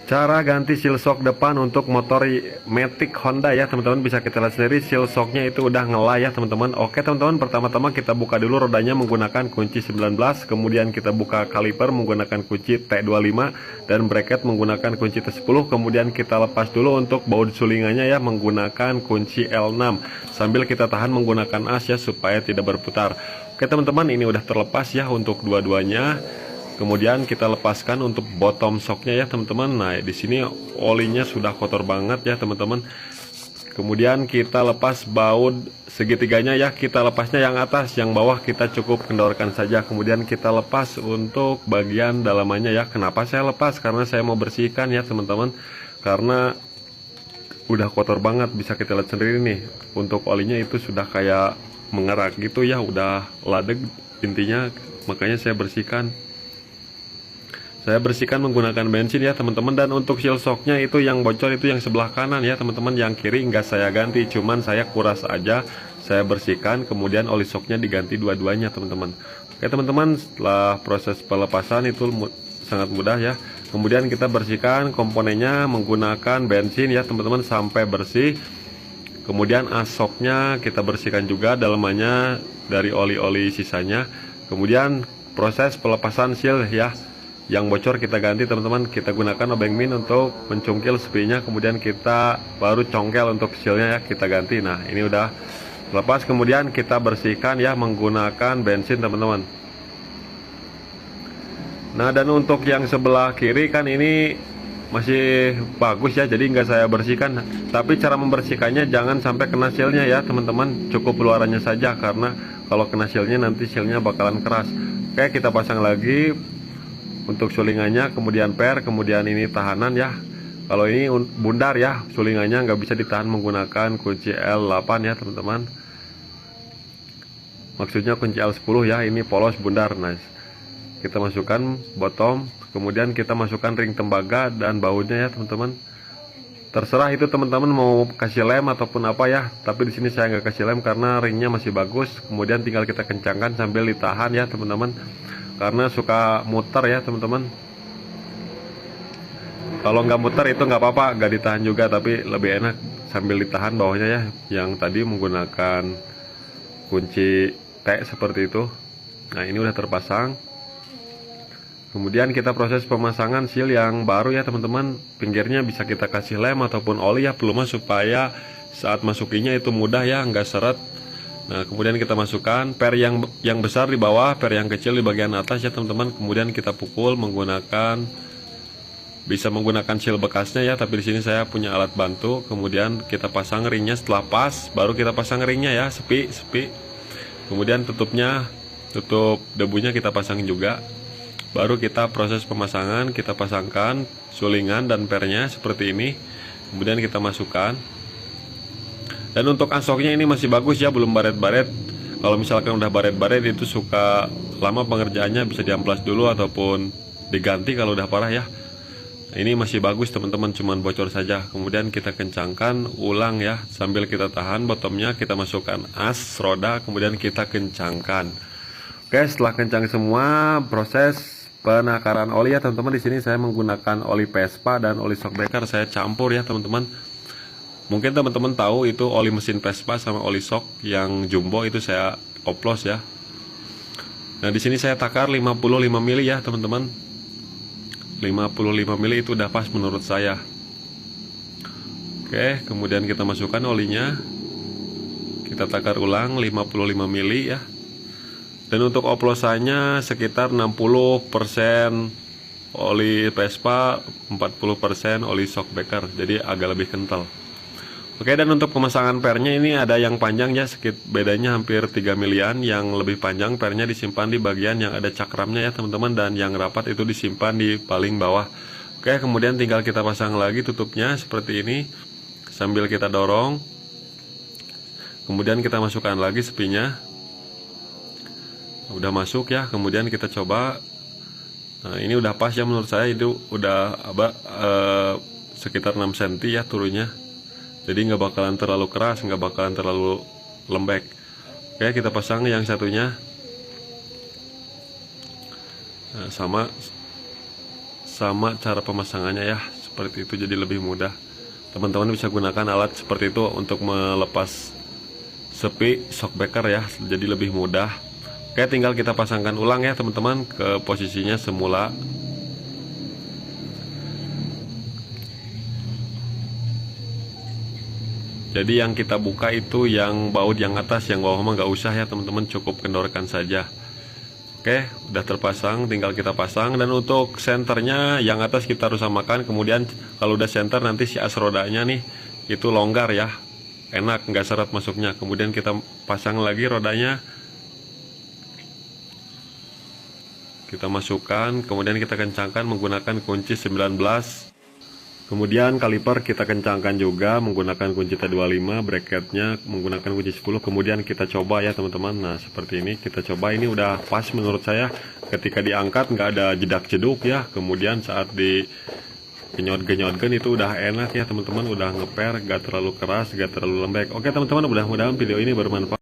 Cara ganti seal shock depan untuk motor Matic Honda ya teman-teman, bisa kita lihat sendiri seal shocknya itu udah ngelah ya teman-teman. Oke teman-teman, pertama-tama kita buka dulu rodanya menggunakan kunci 19, kemudian kita buka kaliper menggunakan kunci T25 dan bracket menggunakan kunci T10, kemudian kita lepas dulu untuk baut sulingannya ya menggunakan kunci L6 sambil kita tahan menggunakan as ya supaya tidak berputar. Oke teman-teman, ini udah terlepas ya untuk dua-duanya. Kemudian kita lepaskan untuk bottom shocknya ya teman-teman. Nah di sini olinya sudah kotor banget ya teman-teman. Kemudian kita lepas baut segitiganya ya, kita lepasnya yang atas, yang bawah kita cukup kendorkan saja. Kemudian kita lepas untuk bagian dalamannya ya. Kenapa saya lepas? Karena saya mau bersihkan ya teman-teman, karena udah kotor banget. Bisa kita lihat sendiri nih, untuk olinya itu sudah kayak mengerak gitu ya, udah ladeg intinya, makanya saya bersihkan. Saya bersihkan menggunakan bensin ya teman-teman. Dan untuk seal shocknya itu yang bocor itu yang sebelah kanan ya teman-teman, yang kiri enggak saya ganti, cuman saya kuras aja, saya bersihkan, kemudian oli shocknya diganti dua-duanya teman-teman. Oke teman-teman, setelah proses pelepasan itu sangat mudah ya. Kemudian kita bersihkan komponennya menggunakan bensin ya teman-teman sampai bersih. Kemudian as shocknya kita bersihkan juga dalamannya dari oli-oli sisanya. Kemudian proses pelepasan seal ya, yang bocor kita ganti teman-teman. Kita gunakan obeng min untuk mencungkil sepinya, kemudian kita baru congkel untuk sealnya ya, kita ganti. Nah ini udah lepas, kemudian kita bersihkan ya menggunakan bensin teman-teman. Nah dan untuk yang sebelah kiri kan ini masih bagus ya, jadi nggak saya bersihkan. Tapi cara membersihkannya jangan sampai kena sealnya ya teman-teman, cukup luarannya saja, karena kalau kena sealnya nanti sealnya bakalan keras. Oke, kita pasang lagi untuk sulingannya, kemudian per, kemudian ini tahanan ya. Kalau ini bundar ya, sulingannya nggak bisa ditahan menggunakan kunci L8 ya teman-teman. Maksudnya kunci L10 ya, ini polos bundar. Nah, kita masukkan bottom, kemudian kita masukkan ring tembaga dan bautnya ya teman-teman. Terserah itu teman-teman mau kasih lem ataupun apa ya, tapi di sini saya nggak kasih lem karena ringnya masih bagus. Kemudian tinggal kita kencangkan sambil ditahan ya teman-teman, karena suka muter ya teman-teman. Kalau nggak muter itu nggak apa-apa, nggak ditahan juga, tapi lebih enak sambil ditahan bawahnya ya, yang tadi menggunakan kunci T seperti itu. Nah ini udah terpasang. Kemudian kita proses pemasangan seal yang baru ya teman-teman. Pinggirnya bisa kita kasih lem ataupun oli ya peluma, supaya saat masukinya itu mudah ya, nggak seret. Nah kemudian kita masukkan per yang besar di bawah, per yang kecil di bagian atas ya teman-teman. Kemudian kita pukul menggunakan, bisa menggunakan seal bekasnya ya, tapi di sini saya punya alat bantu. Kemudian kita pasang ringnya, setelah pas baru kita pasang ringnya ya, sepi. Kemudian tutupnya, tutup debunya kita pasang juga. Baru kita proses pemasangan, kita pasangkan sulingan dan pernya seperti ini. Kemudian kita masukkan. Dan untuk asoknya ini masih bagus ya, belum baret-baret. Kalau misalkan udah baret-baret itu suka lama pengerjaannya, bisa diamplas dulu ataupun diganti kalau udah parah ya. Nah, ini masih bagus teman-teman, cuman bocor saja. Kemudian kita kencangkan ulang ya, sambil kita tahan bottomnya, kita masukkan as roda, kemudian kita kencangkan. Oke, setelah kencang semua, proses penakaran oli ya teman-teman. Di sini saya menggunakan oli Vespa dan oli shockbreaker, saya campur ya teman-teman. Mungkin teman-teman tahu itu oli mesin Vespa sama oli shock yang jumbo itu saya oplos ya. Nah di sini saya takar 55 mili ya teman-teman. 55 mili itu udah pas menurut saya. Oke, kemudian kita masukkan olinya. Kita takar ulang 55 mili ya. Dan untuk oplosannya sekitar 60% oli Vespa, 40% oli shockbreaker, jadi agak lebih kental. Oke, dan untuk pemasangan pernya ini ada yang panjang ya, bedanya hampir 3 milian. Yang lebih panjang pernya disimpan di bagian yang ada cakramnya ya teman-teman, dan yang rapat itu disimpan di paling bawah. Oke, kemudian tinggal kita pasang lagi tutupnya seperti ini sambil kita dorong. Kemudian kita masukkan lagi sepinya. Udah masuk ya, kemudian kita coba. Nah ini udah pas ya menurut saya, itu udah sekitar 6 cm ya turunnya. Jadi nggak bakalan terlalu keras, nggak bakalan terlalu lembek. Oke, kita pasang yang satunya. Nah, sama cara pemasangannya ya, seperti itu, jadi lebih mudah. Teman-teman bisa gunakan alat seperti itu untuk melepas sepi shockbreaker ya, jadi lebih mudah. Oke, tinggal kita pasangkan ulang ya teman-teman ke posisinya semula. Jadi yang kita buka itu yang baut yang atas, yang bawah mah nggak usah ya teman-teman, cukup kendorkan saja. Oke, udah terpasang, tinggal kita pasang. Dan untuk senternya yang atas kita harus samakan. Kemudian kalau udah senter nanti si as rodanya nih itu longgar ya, enak, nggak seret masuknya. Kemudian kita pasang lagi rodanya, kita masukkan, kemudian kita kencangkan menggunakan kunci 19. Kemudian kaliper kita kencangkan juga menggunakan kunci T25, bracketnya menggunakan kunci 10. Kemudian kita coba ya teman-teman. Nah seperti ini kita coba, ini udah pas menurut saya. Ketika diangkat nggak ada jedak-jeduk ya. Kemudian saat di genyot-genyotkan itu udah enak ya teman-teman, udah ngeper, nggak terlalu keras, nggak terlalu lembek. Oke teman-teman, mudah-mudahan video ini bermanfaat.